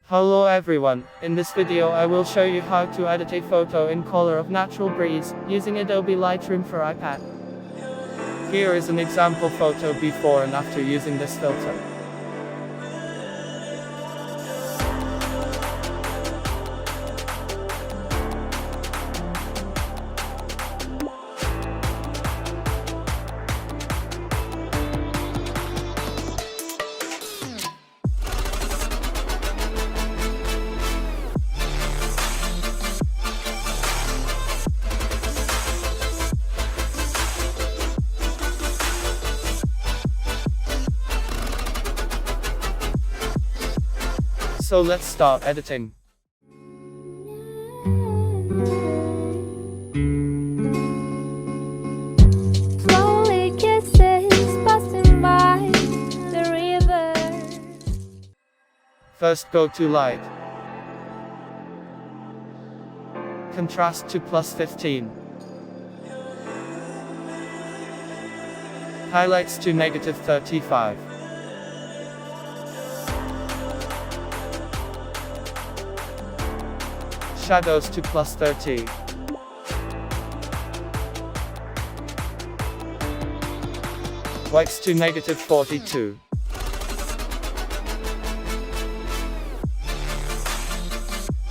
Hello everyone, in this video I will show you how to edit a photo in color of natural breeze, using Adobe Lightroom for iPad. Here is an example photo before and after using this filter. So let's start editing. Slowly kisses passing by the river. First go to light. Contrast to +15. Highlights to -35. Shadows to +30. Whites to -42.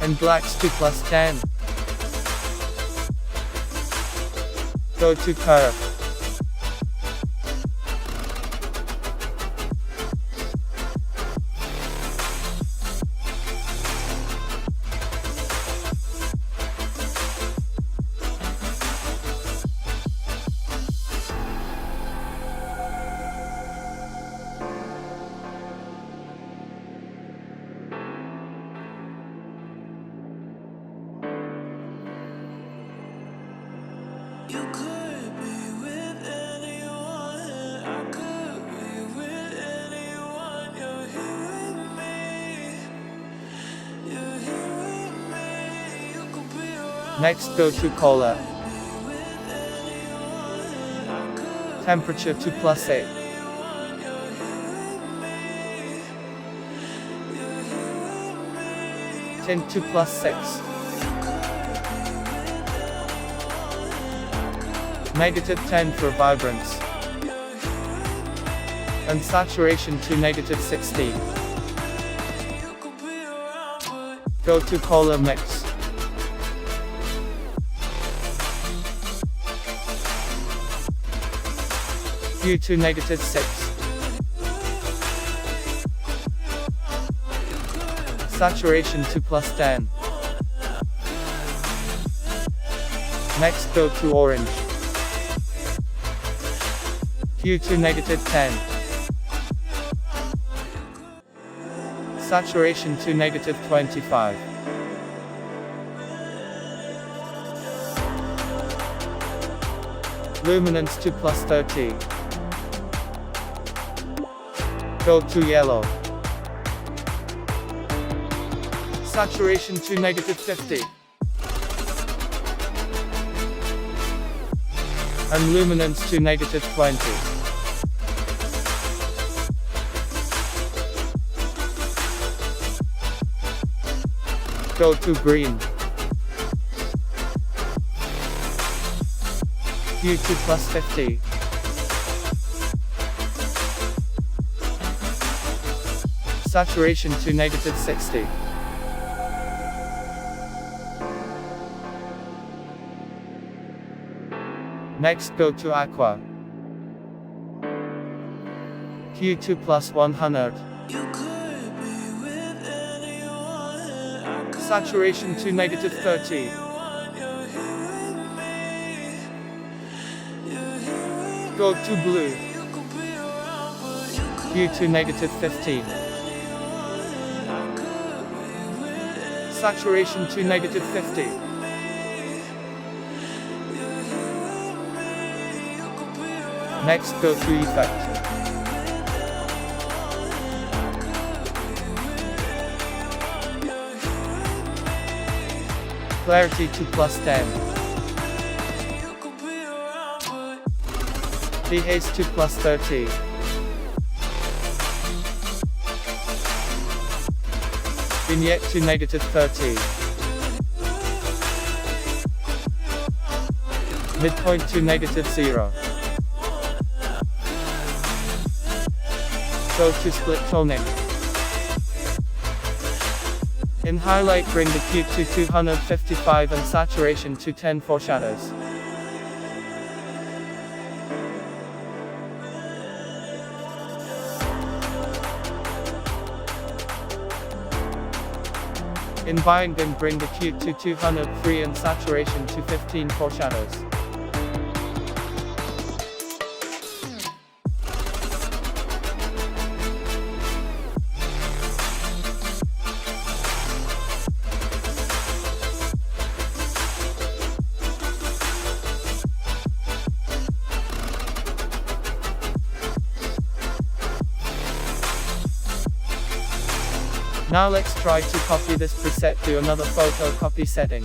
And blacks to +10. Go to curve. You could be with anyone, I could be with anyone. You're here with me, you're here with me. You could be around. Next go to color. Temperature to +8. Tint to +6. -10 for vibrance. And saturation to -16. Go to color mix. Hue to -6. Saturation to +10. Next go to orange. Hue to -10. Saturation to -25. Luminance to +30. Go to yellow. Saturation to -50. And luminance to -20. Go to green. Hue to +50. Saturation to -60. Next go to aqua. Hue to +100. Saturation to -30. Go to blue. Hue to -15. Saturation to -50. Next go to effect. Clarity to +10. Dehaze to +30. Vignette to -30. Midpoint to -0. Go to split toning. In highlight, bring the hue to 255 and saturation to 10 for shadows. In binding, bring the hue to 203 and saturation to 15 for shadows. Now let's try to copy this preset to another photo copy setting.